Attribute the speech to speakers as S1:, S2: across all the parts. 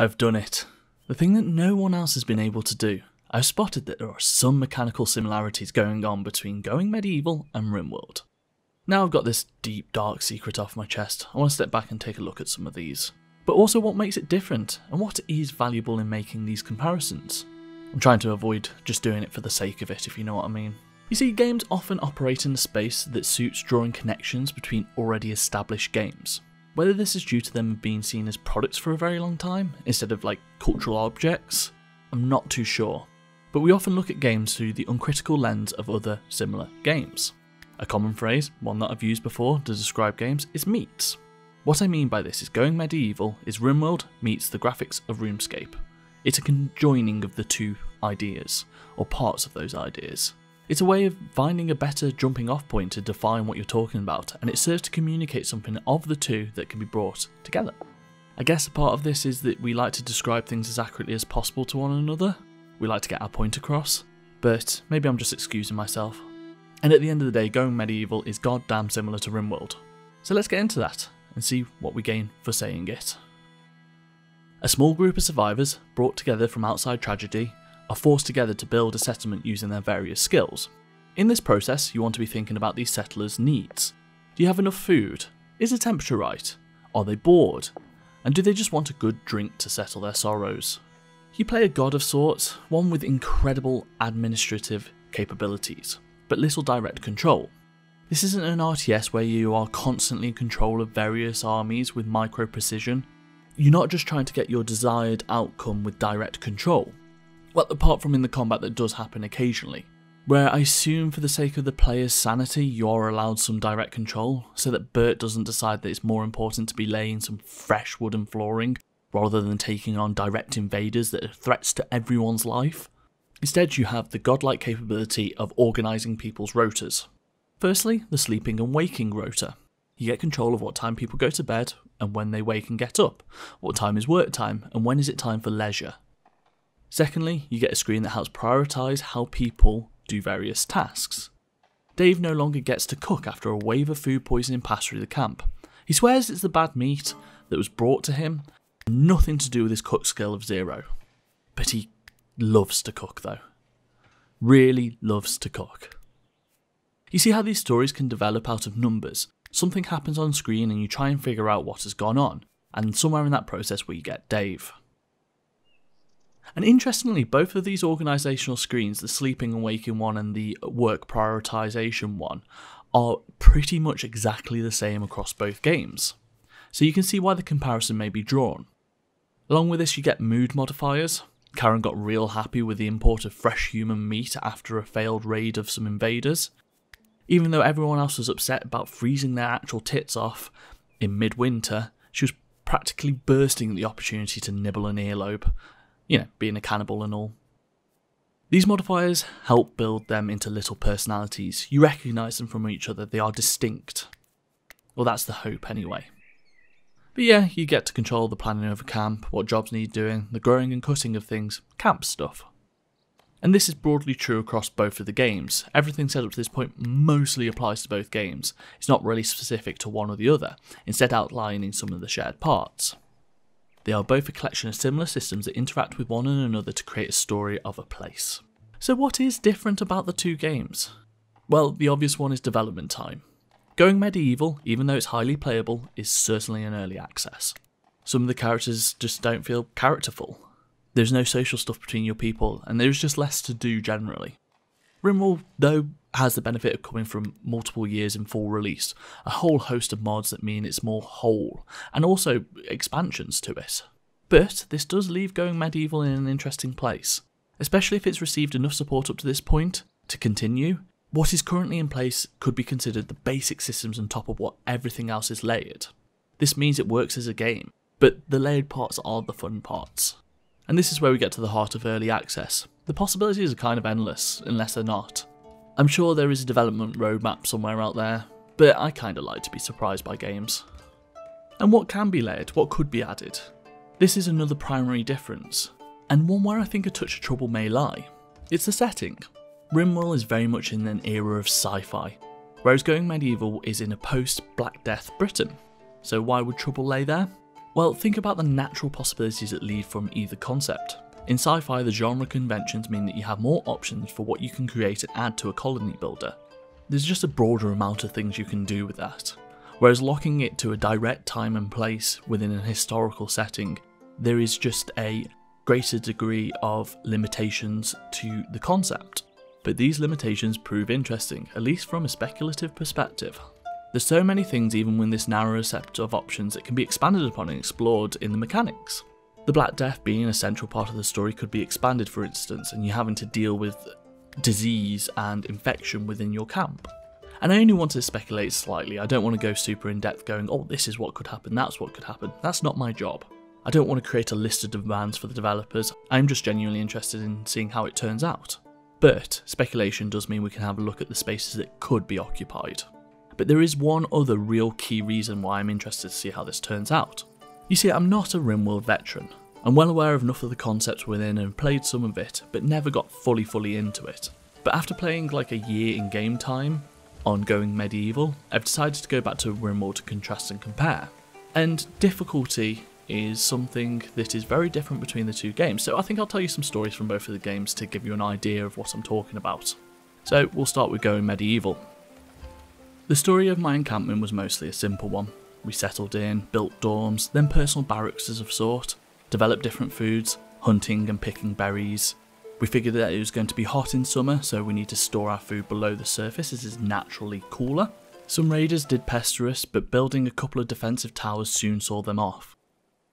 S1: I've done it. The thing that no one else has been able to do. I've spotted that there are some mechanical similarities going on between Going Medieval and Rimworld. Now I've got this deep dark secret off my chest, I want to step back and take a look at some of these. But also what makes it different, and what is valuable in making these comparisons. I'm trying to avoid just doing it for the sake of it, if you know what I mean. You see, games often operate in a space that suits drawing connections between already established games. Whether this is due to them being seen as products for a very long time, instead of like cultural objects, I'm not too sure. But we often look at games through the uncritical lens of other similar games. A common phrase, one that I've used before to describe games, is meets. What I mean by this is Going Medieval is Rimworld meets the graphics of RuneScape. It's a conjoining of the two ideas, or parts of those ideas. It's a way of finding a better jumping off point to define what you're talking about, and it serves to communicate something of the two that can be brought together. I guess a part of this is that we like to describe things as accurately as possible to one another. We like to get our point across, but maybe I'm just excusing myself. And at the end of the day, Going Medieval is goddamn similar to Rimworld. So let's get into that and see what we gain for saying it. A small group of survivors, brought together from outside tragedy, are forced together to build a settlement using their various skills. In this process, you want to be thinking about these settlers' needs. Do you have enough food? Is the temperature right? Are they bored? And do they just want a good drink to settle their sorrows? You play a god of sorts, one with incredible administrative capabilities, but little direct control. This isn't an RTS where you are constantly in control of various armies with micro precision. You're not just trying to get your desired outcome with direct control. Well, apart from in the combat that does happen occasionally, where I assume for the sake of the player's sanity you are allowed some direct control, so that Bert doesn't decide that it's more important to be laying some fresh wooden flooring rather than taking on direct invaders that are threats to everyone's life. Instead, you have the godlike capability of organising people's rotas. Firstly, the sleeping and waking rota. You get control of what time people go to bed and when they wake and get up, what time is work time and when is it time for leisure. Secondly, you get a screen that helps prioritise how people do various tasks. Dave no longer gets to cook after a wave of food poisoning passed through the camp. He swears it's the bad meat that was brought to him, nothing to do with his cook skill of 0. But he loves to cook though. Really loves to cook. You see how these stories can develop out of numbers. Something happens on screen and you try and figure out what has gone on, and somewhere in that process we get Dave. And interestingly, both of these organisational screens, the sleeping and waking one and the work prioritisation one, are pretty much exactly the same across both games. So you can see why the comparison may be drawn. Along with this you get mood modifiers. Karen got real happy with the import of fresh human meat after a failed raid of some invaders. Even though everyone else was upset about freezing their actual tits off in midwinter, she was practically bursting at the opportunity to nibble an earlobe. You know, being a cannibal and all. These modifiers help build them into little personalities. You recognise them from each other, they are distinct. Well, that's the hope anyway. But yeah, you get to control the planning of a camp, what jobs need doing, the growing and cutting of things, camp stuff. And this is broadly true across both of the games. Everything said up to this point mostly applies to both games. It's not really specific to one or the other, instead outlining some of the shared parts. They are both a collection of similar systems that interact with one another to create a story of a place. So what is different about the two games? Well, the obvious one is development time. Going Medieval, even though it's highly playable, is certainly an early access. Some of the characters just don't feel characterful. There's no social stuff between your people, and there's just less to do generally. Rimworld, though, has the benefit of coming from multiple years in full release, a whole host of mods that mean it's more whole, and also expansions to it. But this does leave Going Medieval in an interesting place, especially if it's received enough support up to this point to continue. What is currently in place could be considered the basic systems on top of what everything else is layered. This means it works as a game, but the layered parts are the fun parts. And this is where we get to the heart of early access. The possibilities are kind of endless, unless they're not. I'm sure there is a development roadmap somewhere out there, but I kinda like to be surprised by games. And what can be layered, what could be added? This is another primary difference, and one where I think a touch of trouble may lie. It's the setting. Rimworld is very much in an era of sci-fi, whereas Going Medieval is in a post-Black Death Britain. So why would trouble lay there? Well, think about the natural possibilities that lead from either concept. In sci-fi, the genre conventions mean that you have more options for what you can create and add to a colony builder. There's just a broader amount of things you can do with that. Whereas locking it to a direct time and place within a historical setting, there is just a greater degree of limitations to the concept. But these limitations prove interesting, at least from a speculative perspective. There's so many things even with this narrower set of options that can be expanded upon and explored in the mechanics. The Black Death being a central part of the story could be expanded, for instance, and you having to deal with disease and infection within your camp. And I only want to speculate slightly. I don't want to go super in depth going, oh, this is what could happen, that's what could happen. That's not my job. I don't want to create a list of demands for the developers. I'm just genuinely interested in seeing how it turns out. But speculation does mean we can have a look at the spaces that could be occupied. But there is one other real key reason why I'm interested to see how this turns out. You see, I'm not a Rimworld veteran. I'm well aware of enough of the concepts within and played some of it, but never got fully into it. But after playing like a year in game time on Going Medieval, I've decided to go back to Rimworld to contrast and compare. And difficulty is something that is very different between the two games, so I think I'll tell you some stories from both of the games to give you an idea of what I'm talking about. So we'll start with Going Medieval. The story of my encampment was mostly a simple one. We settled in, built dorms, then personal barracks of sort, developed different foods, hunting and picking berries. We figured that it was going to be hot in summer, so we need to store our food below the surface as it is naturally cooler. Some raiders did pester us, but building a couple of defensive towers soon saw them off.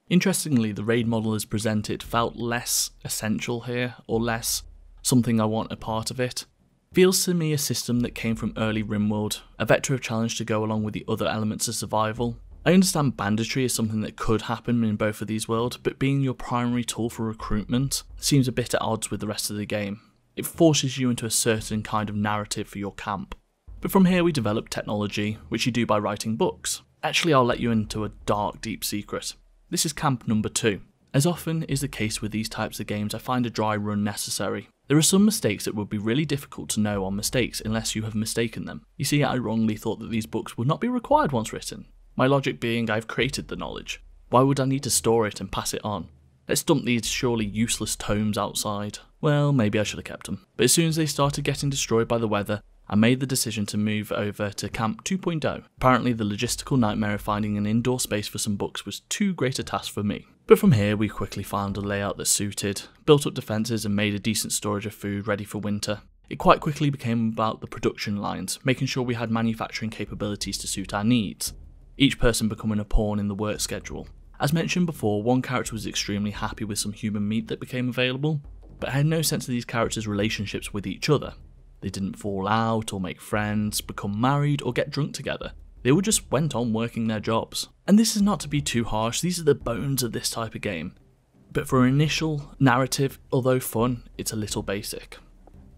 S1: Interestingly, the raid model as presented felt less essential here, or less something I want a part of it. Feels to me a system that came from early Rimworld, a vector of challenge to go along with the other elements of survival. I understand banditry is something that could happen in both of these worlds, but being your primary tool for recruitment seems a bit at odds with the rest of the game. It forces you into a certain kind of narrative for your camp. But from here we develop technology, which you do by writing books. Actually, I'll let you into a dark, deep secret. This is camp number 2. As often is the case with these types of games, I find a dry run necessary. There are some mistakes that would be really difficult to know are mistakes unless you have mistaken them. You see, I wrongly thought that these books would not be required once written. My logic being I've created the knowledge. Why would I need to store it and pass it on? Let's dump these surely useless tomes outside. Well, maybe I should have kept them. But as soon as they started getting destroyed by the weather, I made the decision to move over to Camp 2.0. Apparently the logistical nightmare of finding an indoor space for some books was too great a task for me. But from here we quickly found a layout that suited, built up defences and made a decent storage of food ready for winter. It quite quickly became about the production lines, making sure we had manufacturing capabilities to suit our needs, each person becoming a pawn in the work schedule. As mentioned before, one character was extremely happy with some human meat that became available, but I had no sense of these characters' relationships with each other. They didn't fall out or make friends, become married or get drunk together. They all just went on working their jobs. And this is not to be too harsh, these are the bones of this type of game. But for an initial narrative, although fun, it's a little basic.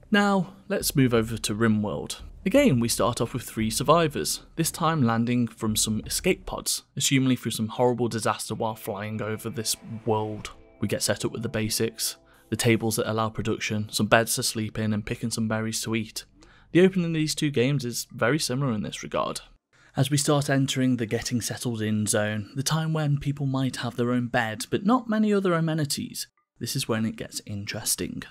S1: Now, let's move over to Rimworld. Again, we start off with 3 survivors, this time landing from some escape pods, assumingly through some horrible disaster while flying over this world. We get set up with the basics, the tables that allow production, some beds to sleep in and picking some berries to eat. The opening of these 2 games is very similar in this regard. As we start entering the getting settled in zone, the time when people might have their own bed but not many other amenities, this is when it gets interesting.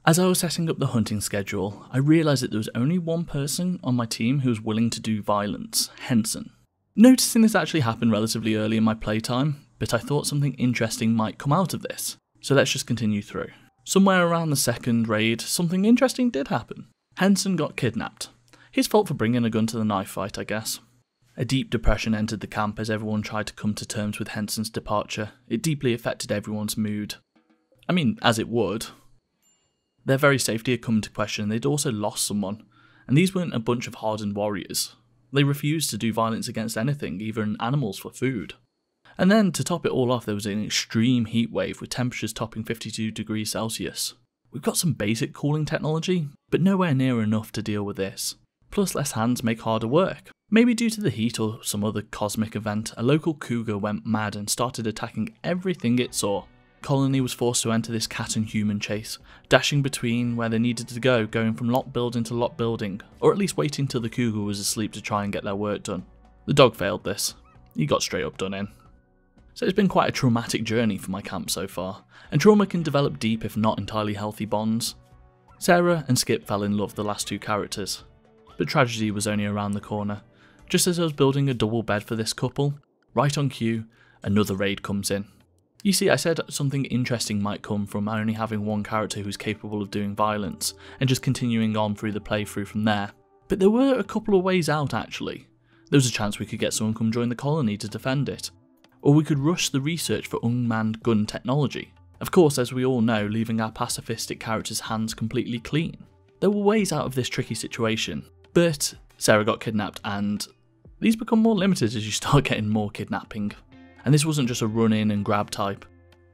S1: As I was setting up the hunting schedule, I realised that there was only one person on my team who was willing to do violence, Henson. Noticing this actually happened relatively early in my playtime, but I thought something interesting might come out of this, so let's just continue through. Somewhere around the second raid, something interesting did happen. Henson got kidnapped. His fault for bringing a gun to the knife fight, I guess. A deep depression entered the camp as everyone tried to come to terms with Henson's departure. It deeply affected everyone's mood. I mean, as it would. Their very safety had come into question and they'd also lost someone. And these weren't a bunch of hardened warriors. They refused to do violence against anything, even animals, for food. And then, to top it all off, there was an extreme heat wave with temperatures topping 52 degrees Celsius. We've got some basic cooling technology, but nowhere near enough to deal with this. Plus, less hands make harder work. Maybe due to the heat or some other cosmic event, a local cougar went mad and started attacking everything it saw. Colony was forced to enter this cat and human chase, dashing between where they needed to go, going from lot building to lot building, or at least waiting till the cougar was asleep to try and get their work done. The dog failed this. He got straight up done in. So it's been quite a traumatic journey for my camp so far, and trauma can develop deep if not entirely healthy bonds. Sarah and Skip fell in love with the last two characters, but tragedy was only around the corner. Just as I was building a double bed for this couple, right on cue, another raid comes in. You see, I said something interesting might come from only having one character who's capable of doing violence, and just continuing on through the playthrough from there. But there were a couple of ways out actually. There was a chance we could get someone come join the colony to defend it, or we could rush the research for unmanned gun technology. Of course, as we all know, leaving our pacifistic characters' hands completely clean. There were ways out of this tricky situation, but Sarah got kidnapped and these become more limited as you start getting more kidnapping. And this wasn't just a run in and grab type.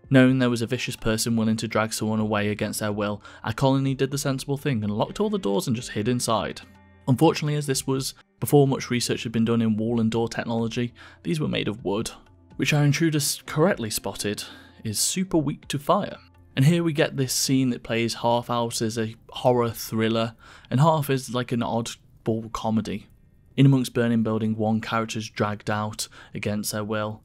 S1: Knowing there was a vicious person willing to drag someone away against their will, our colony did the sensible thing and locked all the doors and just hid inside. Unfortunately, as this was before much research had been done in wall and door technology, these were made of wood, which our intruders correctly spotted is super weak to fire. And here we get this scene that plays half out as a horror thriller and half as like an oddball comedy. In amongst burning building, one character is dragged out against their will,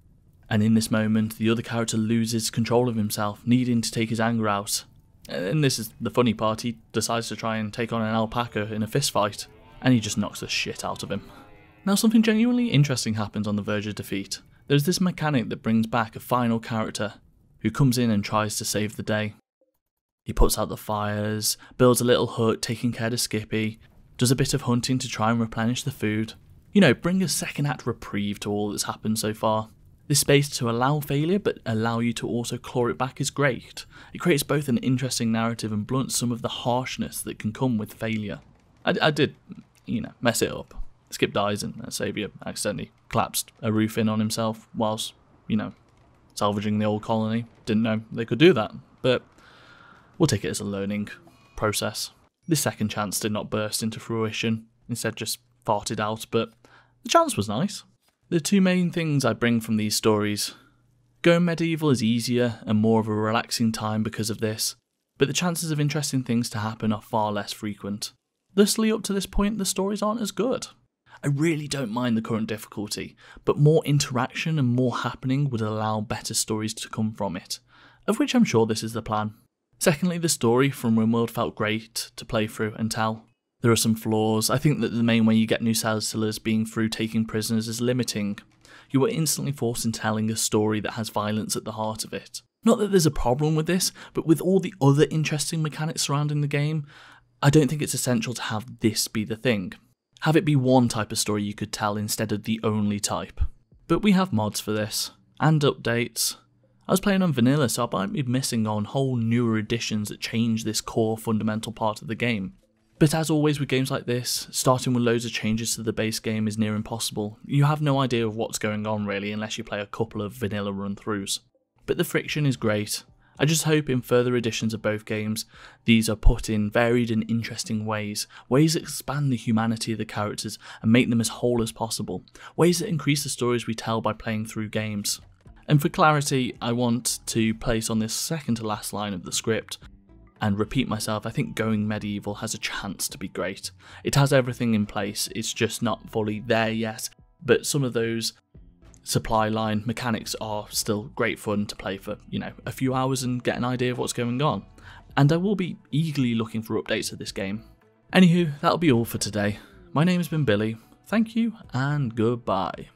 S1: and in this moment the other character loses control of himself, needing to take his anger out. And this is the funny part, he decides to try and take on an alpaca in a fist fight, and he just knocks the shit out of him. Now something genuinely interesting happens on the verge of defeat. There's this mechanic that brings back a final character who comes in and tries to save the day. He puts out the fires, builds a little hut taking care of Skippy, does a bit of hunting to try and replenish the food. You know, bring a second act reprieve to all that's happened so far. This space to allow failure but allow you to also claw it back is great. It creates both an interesting narrative and blunts some of the harshness that can come with failure. I did, mess it up. Skip dies and Saviour accidentally collapsed a roof in on himself whilst, salvaging the old colony. Didn't know they could do that, but we'll take it as a learning process. This second chance did not burst into fruition, instead just farted out, but the chance was nice. The two main things I bring from these stories. Going medieval is easier and more of a relaxing time because of this, but the chances of interesting things to happen are far less frequent. Thusly, up to this point, the stories aren't as good. I really don't mind the current difficulty, but more interaction and more happening would allow better stories to come from it, of which I'm sure this is the plan. Secondly, the story from Rimworld felt great to play through and tell. There are some flaws. I think that the main way you get new settlers being through taking prisoners is limiting. You are instantly forced in telling a story that has violence at the heart of it. Not that there's a problem with this, but with all the other interesting mechanics surrounding the game, I don't think it's essential to have this be the thing. Have it be one type of story you could tell instead of the only type. But we have mods for this, and updates. I was playing on vanilla, so I might be missing on whole newer additions that change this core fundamental part of the game. But as always with games like this, starting with loads of changes to the base game is near impossible. You have no idea of what's going on really unless you play a couple of vanilla run-throughs. But the friction is great. I just hope in further editions of both games, these are put in varied and interesting ways that expand the humanity of the characters and make them as whole as possible, ways that increase the stories we tell by playing through games. And for clarity, I want to place on this second to last line of the script and repeat myself, I think going medieval has a chance to be great. It has everything in place, it's just not fully there yet, but some of those supply line mechanics are still great fun to play for, a few hours and get an idea of what's going on. And I will be eagerly looking for updates of this game. Anywho, that'll be all for today. My name has been Billy, thank you and goodbye.